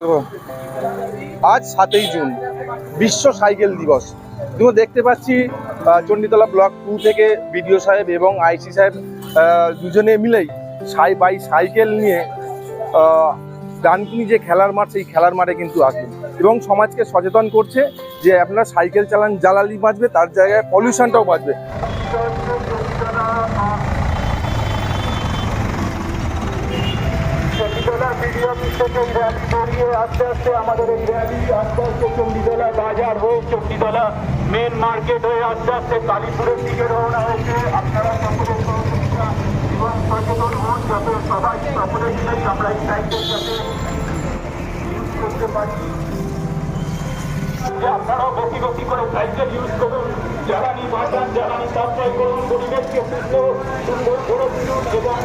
আজ 7ই জুন বিশ্ব সাইকেল দিবস। তুমি দেখতে পাচ্ছি চণ্ডীতলা ব্লক 2 থেকে বিডিও সাহেব এবং আইসি সাহেব দুজনে মিলেই সাইকেল নিয়ে ডানকুনি যে খেলার মাঠ, সেই খেলার মাঠে কিন্তু আসবেন এবং সমাজকে সচেতন করছে যে আপনারা সাইকেল চালান, জ্বালানি বাঁচবে, তার জায়গায় পলিউশনটাও বাঁচবে। চণ্ডীতলা বিডিও অফিস থেকে র্যালি বেরিয়ে আস্তে আস্তে আমাদের এই র্যালি আস্তে আস্তে চণ্ডীতলা বাজার হয়ে চণ্ডীতলা মেন মার্কেট হয়ে আস্তে আস্তে কালীপুরের দিকে রওনা হয়েছে। আপনারা সকলের সহযোগিতা এবং সচেতন হন যাতে সবাই সকলে মিলেই আমরা এই সাইকেল যাতে ইউজ করতে পারি। আপনারাও বেশি বেশি করে সাইকেল ইউজ করুন, জ্বালানি বাঁচান, জ্বালানি সাশ্রয় করুন, পরিবেশকে সুস্থ সুন্দর করে তুলুন এবং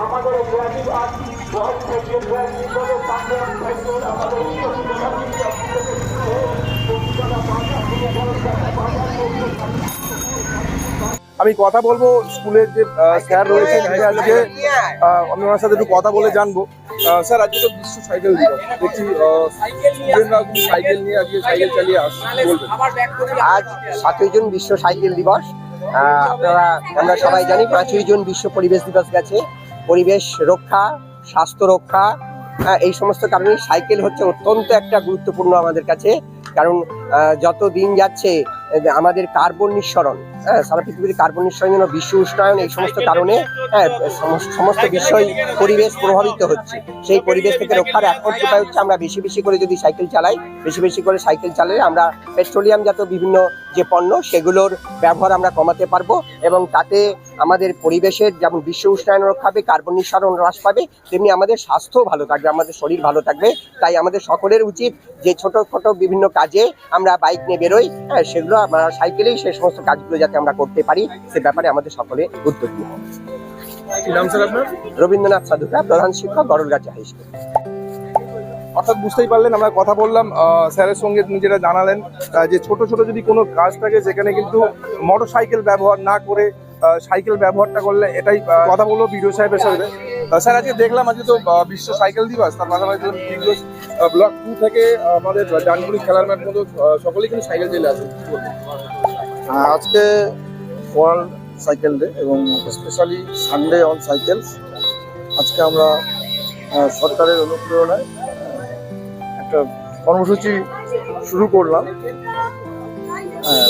আমাদের গ্রামীণ আর্থিক বহুত সাইকেল র্যালি করে সামনে সাইকেল আমাদের আমি কথা বলবো স্কুলের যে স্যার রয়েছেন, আজকে আমি ওনার সাথে একটু কথা বলে জানবো। স্যার, আজকে তো বিশ্ব সাইকেল দিবস, দেখছি স্টুডেন্টরা সাইকেল নিয়ে আজকে সাইকেল চালিয়ে আসছে, বলবেন? আজ 7ই জুন বিশ্ব সাইকেল দিবস। আমরা সবাই জানি 5ই জুন বিশ্ব পরিবেশ দিবস গেছে। পরিবেশ রক্ষা, স্বাস্থ্য রক্ষা, এই সমস্ত কারণে সাইকেল হচ্ছে অত্যন্ত একটা গুরুত্বপূর্ণ আমাদের কাছে। কারণ যত দিন যাচ্ছে আমাদের কার্বন নিঃসরণ, সারা পৃথিবীর কার্বন নিঃসরণ জন্য বিশ্ব উষ্ণায়ন, এই সমস্ত কারণে সমস্ত বিষয় পরিবেশ প্রভাবিত হচ্ছে। সেই পরিবেশ থেকে রক্ষার একমাত্র উপায় হচ্ছে আমরা বেশি বেশি করে যদি সাইকেল চালাই, বেশি বেশি করে সাইকেল চালালে আমরা পেট্রোলিয়াম জাত বিভিন্ন যে পণ্য সেগুলোর ব্যবহার আমরা কমাতে পারবো এবং তাতে আমাদের পরিবেশের যেমন বিশ্ব উষ্ণায়ন রক্ষা পাবে, কার্বন নিঃসরণ হ্রাস পাবে, তেমনি আমাদের স্বাস্থ্যও ভালো থাকবে, আমাদের শরীর ভালো থাকবে। তাই আমাদের সকলের উচিত যে ছোটোখাটো বিভিন্ন কাজে আমরা বাইক নিয়ে বেরোই, সেগুলো আমরা সাইকেলেই সেই সমস্ত কাজগুলো যাতে আমরা করতে পারি সে ব্যাপারে আমাদের সকলে উদ্যোগ নিতে হবে। কি নাম স্যার আপনার? রবীন্দ্রনাথ সাধুকা, প্রধান শিক্ষক, গড়লগাছা হাই স্কুল। অর্থাৎ বুঝতেই পারলেন, আমরা কথা বললাম স্যারের সঙ্গে, তিনি যেটা জানালেন যে ছোট ছোট যদি কোনো কাজ থাকে সেখানে কিন্তু মোটর সাইকেল ব্যবহার না করে সাইকেল ব্যবহারটা করলে, এটাই কথা বলবো বিডিও সাহেবের সাথে। স্যার, আজকে দেখলাম আজকে তো বিশ্ব সাইকেল দিবস, তার পাশাপাশি ব্লক 2 থেকে আমাদের ডানকুনি খেলার মাঠ মতো সকলেই কিন্তু সাইকেল চলে আসে। আজকে ওয়ার্ল্ড সাইকেল ডে এবং স্পেশালি সানডে অন সাইকেলস। আজকে আমরা সরকারের অনুপ্রেরণায় একটা কর্মসূচি শুরু করলাম।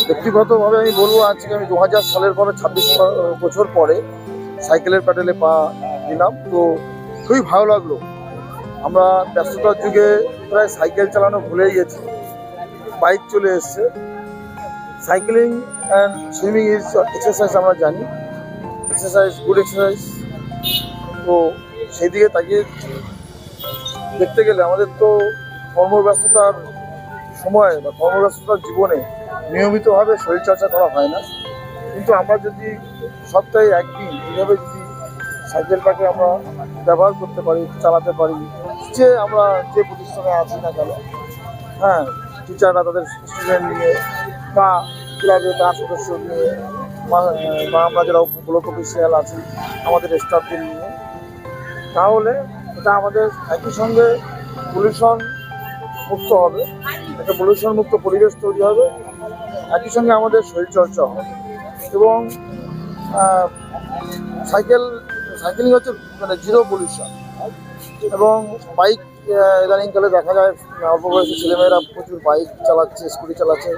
ব্যক্তিগতভাবে আমি বলবো, আজকে আমি 2000 সালের পরে 26 বছর পরে সাইকেলের প্যাডেলে পা দিলাম, তো খুবই ভালো লাগলো। আমরা ব্যস্ততার যুগে প্রায় সাইকেল চালানো ভুলেই গেছি, বাইক চলে এসছে। Cycling and swimming is exercise, আমরা জানি এক্সারসাইজ, গুড এক্সারসাইজ। তো সেই দিকে তাকিয়ে দেখতে গেলে আমাদের তো কর্মব্যস্ততার সময় বা কর্মব্যস্ততার জীবনে নিয়মিতভাবে শরীরচর্চা করা হয় না, কিন্তু আমরা যদি সপ্তাহে একদিন এইভাবে যদি সাইকেলটাকে আমরা ব্যবহার করতে পারি, চালাতে পারি, যে আমরা যে প্রতিষ্ঠানে আছি না কেন, টিচাররা তাদের স্টুডেন্ট নিয়ে বা ক্লাবে তার সদস্য নিয়ে বা আমরা যারা ব্লক অফিসিয়াল আছি আমাদের স্টাফদের নিয়ে, তাহলে এটা আমাদের একই সঙ্গে পলিউশন মুক্ত হবে, একটা পলিউশন মুক্ত পরিবেশ তৈরি হবে, একই সঙ্গে আমাদের শরীরচর্চা হবে এবং সাইকেলিং হচ্ছে মানে জিরো পলিউশন। এবং বাইক ইদানিংকালে দেখা যায় অল্প বয়সী ছেলেমেয়েরা প্রচুর বাইক চালাচ্ছে, স্কুটি চালাচ্ছে,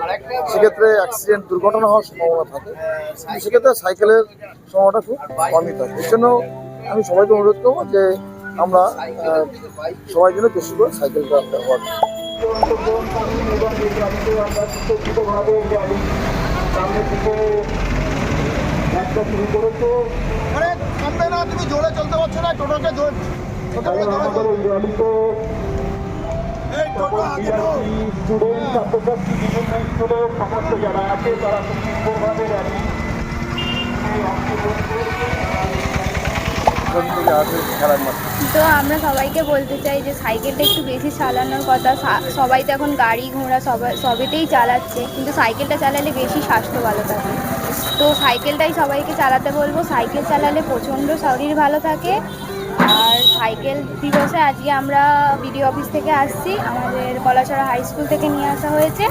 সেক্ষেত্রে অ্যাক্সিডেন্ট, দুর্ঘটনা হওয়ার সম্ভাবনা থাকে, সেক্ষেত্রে সাইকেলের সম্ভাবনাটা খুব কমই থাকে। এই জন্য আমি সবাইকে অনুরোধ করবো যে আমরা সবাই যেন বেশি করে সাইকেলটা ব্যবহার করি। তুমি জোরে চলতে পারছো না, টোটোকে সমস্ত যারা আছে তারা খুব সুন্দরভাবে র্যালি তো আমরা সবাইকে বলতে চাই যে সাইকেলটা একটু বেশি চালানোর কথা। সবাই তো এখন গাড়ি ঘোড়া সবেতেই চালাচ্ছে, কিন্তু সাইকেলটা চালালে বেশি স্বাস্থ্য ভালো থাকে। তো সাইকেলটাই সবাইকে চালাতে বলবো। সাইকেল চালালে প্রচণ্ড শরীর ভালো থাকে আর সাইকেল দিবসে আজকে আমরা বিডিও অফিস থেকে আসছি, আমাদের কলাছড়া হাই স্কুল থেকে নিয়ে আসা হয়েছে।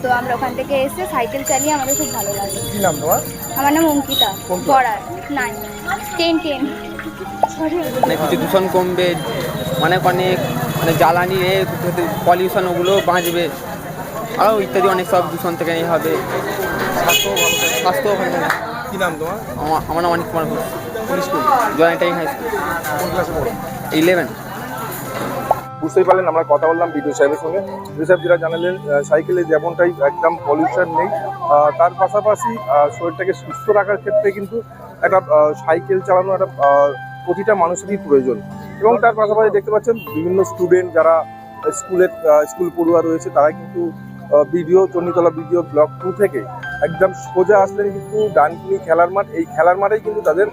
তো আমরা ওখান থেকে এসে সাইকেল চালিয়ে আমাদের খুব ভালো লাগে। কি নাম তোমার? আমার নাম অঙ্কিতা বড়ার, 10 মানে কিছু দূষণ কমবে, অনেক মানে জ্বালানি পলিউশন ওগুলো বাঁচবে, আরও ইত্যাদি অনেক সব দূষণ থেকে এই হবে, স্বাস্থ্য ভালো হবে। কি নাম তোমার? আমার নাম অনেক কুমার ঘোষ, কোন স্কুল? জয়েন্টাইন হাই স্কুল, কোন ক্লাসে পড়ো? 11। বুঝতেই পারলেন আমরা কথা বললাম বিডিও সাহেবের সঙ্গে। বিডিও সাহেব যেটা জানালেন সাইকেলে যেমনটাই একদম পলিউশন নেই, তার পাশাপাশি শরীরটাকে সুস্থ রাখার ক্ষেত্রে কিন্তু একটা সাইকেল চালানো একটা প্রতিটা মানুষেরই প্রয়োজন। এবং তার পাশাপাশি দেখতে পাচ্ছেন বিভিন্ন স্টুডেন্ট যারা স্কুল পড়ুয়া রয়েছে তারা কিন্তু চণ্ডীতলা বিডিও ব্লক 2 থেকে একদম সোজা আসলেন কিন্তু ডানকুনি খেলার মাঠ, এই খেলার মাঠেই কিন্তু তাদের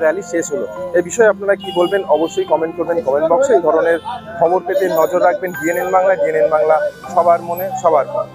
র্যালি শেষ হলো। এই বিষয়ে আপনারা কি বলবেন অবশ্যই কমেন্ট করবেন কমেন্ট বক্সে। এই ধরনের খবর পেতে নজর রাখবেন ডিএনএন বাংলা। ডিএনএন বাংলা সবার মনে সবার পর।